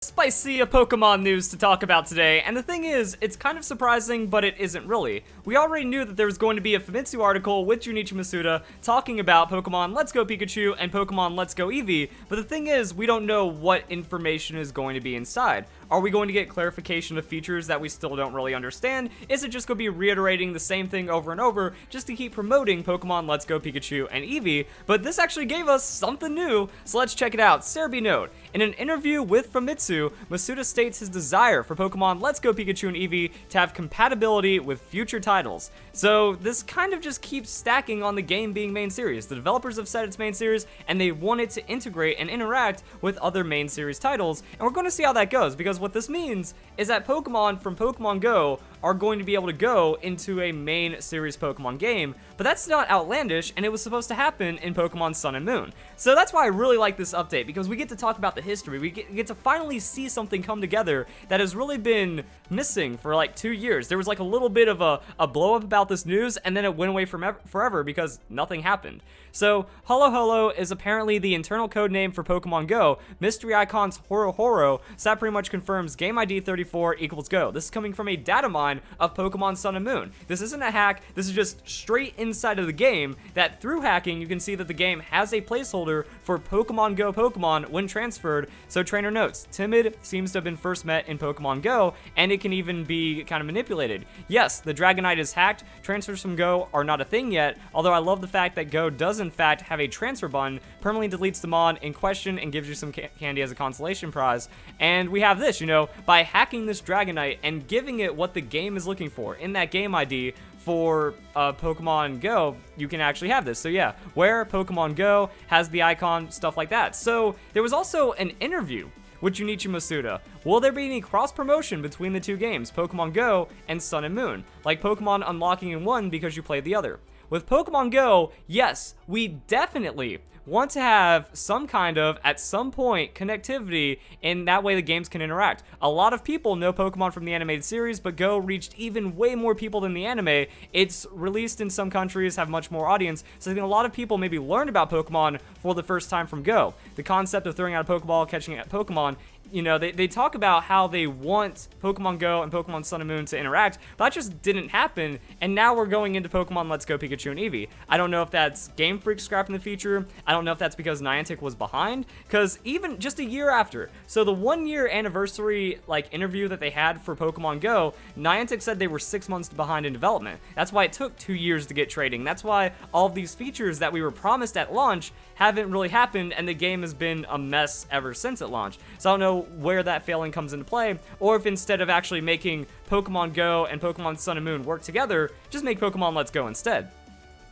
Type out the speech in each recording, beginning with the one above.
Spicy of Pokemon news to talk about today, and the thing is, it's kind of surprising, but it isn't really. We already knew that there was going to be a Famitsu article with Junichi Masuda talking about Pokemon Let's Go Pikachu and Pokemon Let's Go Eevee, but the thing is, we don't know what information is going to be inside. Are we going to get clarification of features that we still don't really understand? Is it just going to be reiterating the same thing over and over just to keep promoting Pokemon Let's Go Pikachu and Eevee? But this actually gave us something new, so let's check it out. Serebii note: in an interview with Famitsu, Masuda states his desire for Pokemon Let's Go Pikachu and Eevee to have compatibility with future titles. So this kind of just keeps stacking on the game being main series. The developers have said it's main series, and they want it to integrate and interact with other main series titles, and we're going to see how that goes, because what this means is that Pokemon from Pokemon Go are going to be able to go into a main series Pokemon game, but that's not outlandish, and it was supposed to happen in Pokemon Sun and Moon. So that's why I really like this update, because we get to talk about the history. We get to finally see something come together that has really been missing for like 2 years. There was like a little bit of a blow up about this news, and then it went away forever because nothing happened. So Holo Holo is apparently the internal code name for Pokemon Go. Mystery Icons Horo Horo, so that pretty much confirms game ID 34 equals Go. This is coming from a data mine of Pokemon Sun and Moon. This isn't a hack, this is just straight inside of the game, that through hacking you can see that the game has a placeholder for Pokemon Go Pokemon when transferred. So trainer notes, Timid seems to have been first met in Pokemon Go, and it can even be kind of manipulated. Yes, the Dragonite is hacked, transfers from Go are not a thing yet, although I love the fact that Go does in fact have a transfer button, permanently deletes the mod in question and gives you some candy as a consolation prize. And we have this, by hacking this Dragonite and giving it what the game is looking for in that game ID for Pokemon Go, you can actually have this. So yeah, where Pokemon Go has the icon, stuff like that. So there was also an interview with Junichi Masuda. Will there be any cross-promotion between the two games, Pokemon Go and Sun and Moon? Like Pokemon unlocking in one because you played the other. With Pokemon Go, yes, we definitely want to have some kind of, at some point, connectivity, and that way the games can interact. A lot of people know Pokemon from the animated series, but Go reached even way more people than the anime. It's released in some countries, have much more audience, so I think a lot of people maybe learned about Pokemon for the first time from Go. The concept of throwing out a Pokeball, catching a Pokemon, they talk about how they want Pokemon Go and Pokemon Sun and Moon to interact, but that just didn't happen, and now we're going into Pokemon Let's Go Pikachu and Eevee. I don't know if that's Game Freak scrapping the feature. I don't know if that's because Niantic was behind, because even just a year after, so the 1 year anniversary interview that they had for Pokemon Go, Niantic said they were 6 months behind in development. That's why it took 2 years to get trading. That's why all of these features that we were promised at launch haven't really happened, and the game has been a mess ever since it launched. So I don't know where that failing comes into play, or if instead of actually making Pokemon Go and Pokemon Sun and Moon work together, just make Pokemon Let's Go instead.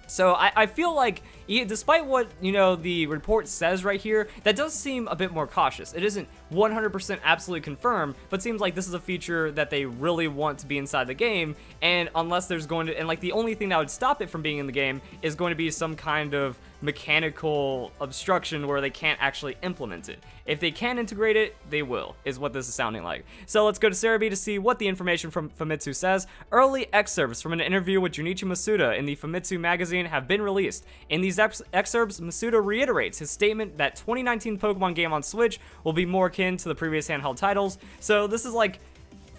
So I feel like, despite what, the report says right here, that does seem a bit more cautious. It isn't 100% absolutely confirmed, but seems like this is a feature that they really want to be inside the game, and unless there's going to, and the only thing that would stop it from being in the game is going to be some kind of mechanical obstruction where they can't actually implement it. If they can integrate it, they will, is what this is sounding like. So let's go to Serebii to see what the information from Famitsu says. Early excerpts from an interview with Junichi Masuda in the Famitsu magazine have been released. In these excerpts, Masuda reiterates his statement that 2019 Pokemon game on Switch will be more akin to the previous handheld titles. So this is like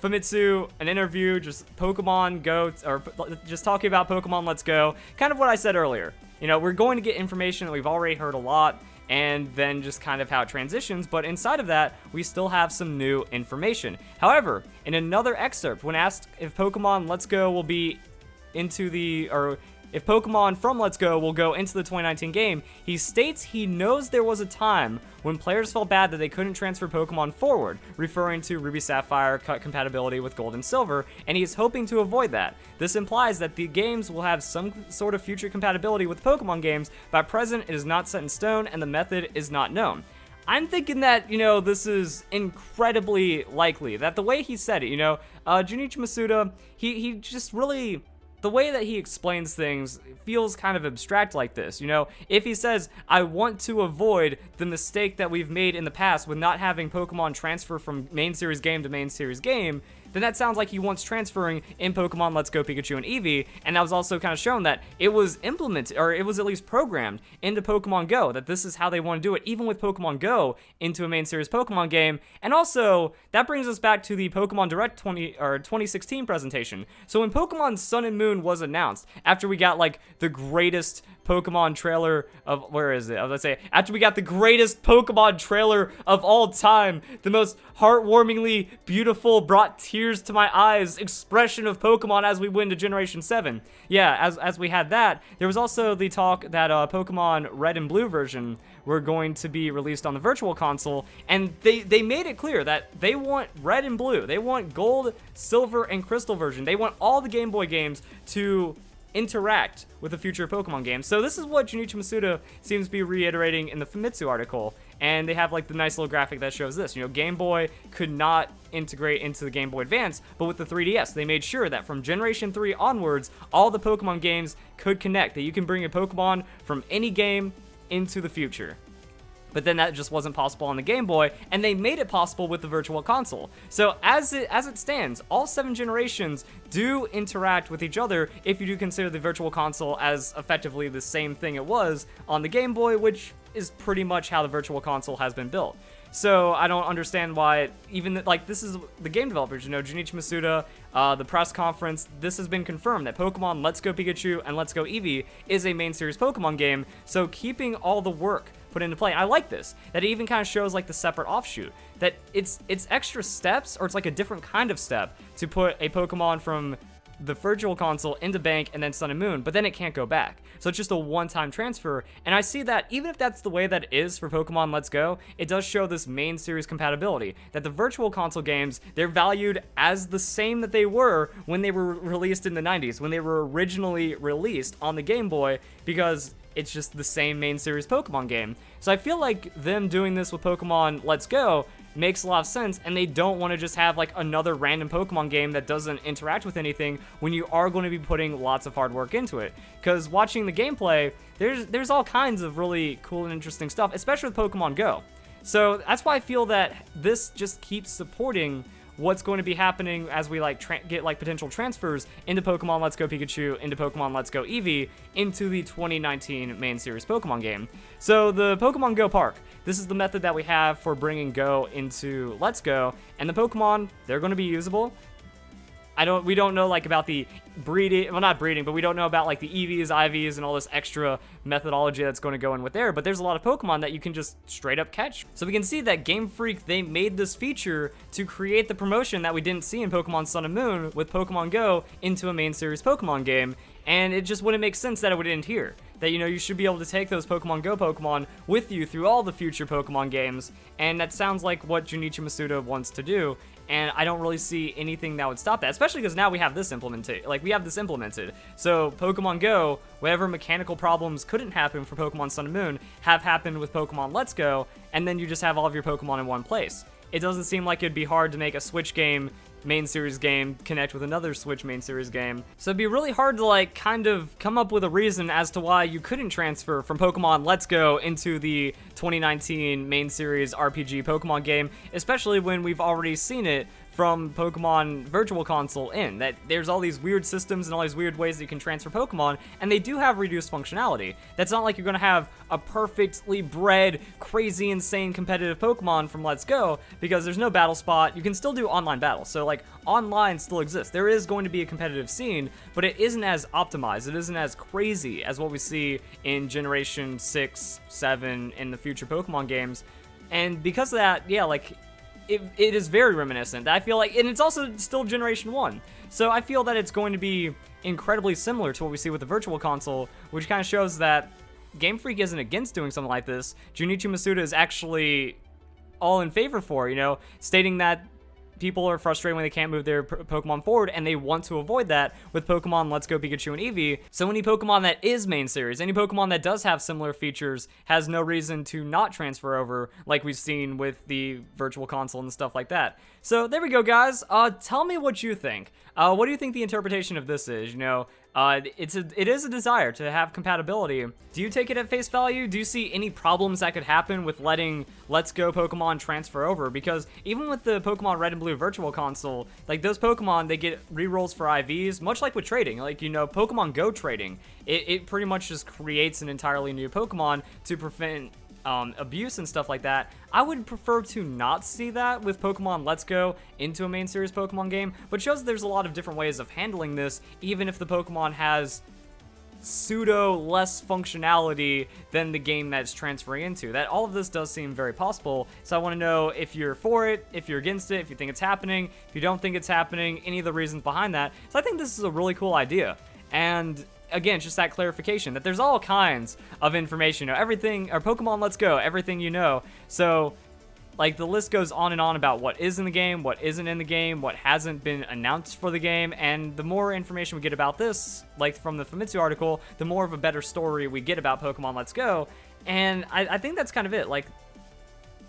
Famitsu, an interview, just Pokemon Go, or just talking about Pokemon Let's Go. Kind of what I said earlier. We're going to get information that we've already heard a lot, and then just kind of how it transitions, but inside of that, we still have some new information. However, in another excerpt, when asked if Pokemon Let's Go will be into the, or if Pokemon from Let's Go will go into the 2019 game, he states he knows there was a time when players felt bad that they couldn't transfer Pokemon forward, referring to Ruby Sapphire cut compatibility with Gold and Silver, and he is hoping to avoid that. This implies that the games will have some sort of future compatibility with Pokemon games, but at present it is not set in stone and the method is not known. I'm thinking that, this is incredibly likely, that the way he said it, Junichi Masuda, he just really, the way that he explains things feels kind of abstract like this. If he says, I want to avoid the mistake that we've made in the past with not having Pokemon transfer from main series game to main series game, then that sounds like he wants transferring in Pokemon Let's Go Pikachu and Eevee, and that was also kind of shown that it was implemented, or it was at least programmed into Pokemon Go, that this is how they want to do it, even with Pokemon Go into a main series Pokemon game. And also, that brings us back to the Pokemon Direct 2016 presentation. So when Pokemon Sun and Moon was announced, after we got like the greatest Pokemon trailer of, where is it? Let's say, after we got the greatest Pokemon trailer of all time, the most heartwarmingly beautiful, brought tears to my eyes expression of Pokemon as we went to Generation 7. Yeah, as we had that, there was also the talk that Pokemon Red and Blue version were going to be released on the Virtual Console, and they made it clear that they want Red and Blue, they want Gold, Silver, and Crystal version. They want all the Game Boy games to interact with the future Pokemon games. So this is what Junichi Masuda seems to be reiterating in the Famitsu article, and they have like the nice little graphic that shows this. You know, Game Boy could not integrate into the Game Boy Advance, but with the 3DS, they made sure that from Generation 3 onwards, all the Pokemon games could connect, that you can bring a Pokemon from any game into the future. But then that just wasn't possible on the Game Boy, and they made it possible with the Virtual Console. So as it stands, all 7 generations do interact with each other if you do consider the Virtual Console as effectively the same thing it was on the Game Boy, which is pretty much how the Virtual Console has been built. So I don't understand why, even like this is the game developers, you know, Junichi Masuda, the press conference, this has been confirmed that Pokemon Let's Go Pikachu and Let's Go Eevee is a main series Pokemon game, so keeping all the work put into play. I like this, that it even kind of shows like the separate offshoot, that it's extra steps, or it's like a different kind of step to put a Pokemon from the Virtual Console into Bank and then Sun and Moon, but then it can't go back. So it's just a one-time transfer, and I see that even if that's the way that it is for Pokemon Let's Go, it does show this main series compatibility, that the Virtual Console games, they're valued as the same that they were when they were released in the 90s, when they were originally released on the Game Boy, because it's just the same main series Pokemon game. So I feel like them doing this with Pokemon Let's Go makes a lot of sense, and they don't want to just have like another random Pokemon game that doesn't interact with anything when you are going to be putting lots of hard work into it. Because watching the gameplay, there's all kinds of really cool and interesting stuff, especially with Pokemon Go. So that's why I feel that this just keeps supporting what's going to be happening as we like get like potential transfers into Pokemon Let's Go Pikachu, into Pokemon Let's Go Eevee, into the 2019 main series Pokemon game. So the Pokemon Go Park, this is the method that we have for bringing Go into Let's Go, and the Pokemon, they're going to be usable. We don't know like about the breeding, well not breeding, but we don't know about like the EVs, IVs, and all this extra methodology that's going to go in with there, but there's a lot of Pokemon that you can just straight up catch. So we can see that Game Freak, they made this feature to create the promotion that we didn't see in Pokemon Sun and Moon with Pokemon Go into a main series Pokemon game, and it just wouldn't make sense that it would end here. That, you know, you should be able to take those Pokemon Go Pokemon with you through all the future Pokemon games, and that sounds like what Junichi Masuda wants to do, and I don't really see anything that would stop that, especially because now we have this implemented. So Pokemon Go, whatever mechanical problems couldn't happen for Pokemon Sun and Moon have happened with Pokemon Let's Go, and then you just have all of your Pokemon in one place. It doesn't seem like it'd be hard to make a Switch game main series game connect with another Switch main series game. So it'd be really hard to like kind of come up with a reason as to why you couldn't transfer from Pokemon Let's Go into the 2019 main series RPG Pokemon game, especially when we've already seen it from Pokemon Virtual Console in, that there's all these weird systems and all these weird ways that you can transfer Pokemon, and they do have reduced functionality. That's not like you're gonna have a perfectly bred, crazy, insane competitive Pokemon from Let's Go, because there's no battle spot. You can still do online battles, so like online still exists. There is going to be a competitive scene, but it isn't as optimized, it isn't as crazy as what we see in Generation 6, 7, in the future Pokemon games. And because of that, yeah, like, it is very reminiscent. I feel like, and it's also still Generation 1. So I feel that it's going to be incredibly similar to what we see with the Virtual Console, which kind of shows that Game Freak isn't against doing something like this. Junichi Masuda is actually all in favor for, you know, stating that people are frustrated when they can't move their Pokemon forward, and they want to avoid that with Pokemon Let's Go Pikachu and Eevee. So any Pokemon that is main series, any Pokemon that does have similar features, has no reason to not transfer over like we've seen with the Virtual Console and stuff like that. So there we go, guys. Tell me what you think. What do you think the interpretation of this is? You know, It is a desire to have compatibility. Do you take it at face value? Do you see any problems that could happen with letting Let's Go Pokemon transfer over? Because even with the Pokemon Red and Blue Virtual Console, like those Pokemon, they get rerolls for IVs, much like with trading. Like, you know, Pokemon Go trading, it pretty much just creates an entirely new Pokemon to prevent abuse and stuff like that. I would prefer to not see that with Pokemon Let's Go into a main series Pokemon game, but shows there's a lot of different ways of handling this, even if the Pokemon has pseudo less functionality than the game that's transferring into. That all of this does seem very possible, so I want to know if you're for it, if you're against it, if you think it's happening, if you don't think it's happening, any of the reasons behind that. So I think this is a really cool idea, and again, just that clarification that there's all kinds of information, you know, everything, or Pokemon Let's Go, everything you know. So, like, the list goes on and on about what is in the game, what isn't in the game, what hasn't been announced for the game, and the more information we get about this, like from the Famitsu article, the more of a better story we get about Pokemon Let's Go, and I think that's kind of it. Like,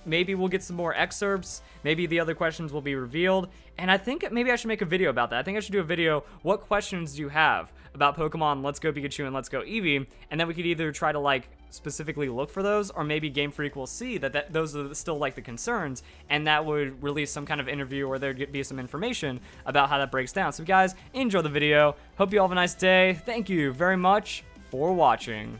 maybe we'll get some more excerpts, maybe the other questions will be revealed, and I think maybe I should make a video about that. I think I should do a video, what questions do you have about Pokemon Let's Go Pikachu and Let's Go Eevee, and then we could either try to, like, specifically look for those, or maybe Game Freak will see that those are still, like, the concerns, and that would release some kind of interview or there'd be some information about how that breaks down. So guys, enjoy the video, hope you all have a nice day, thank you very much for watching.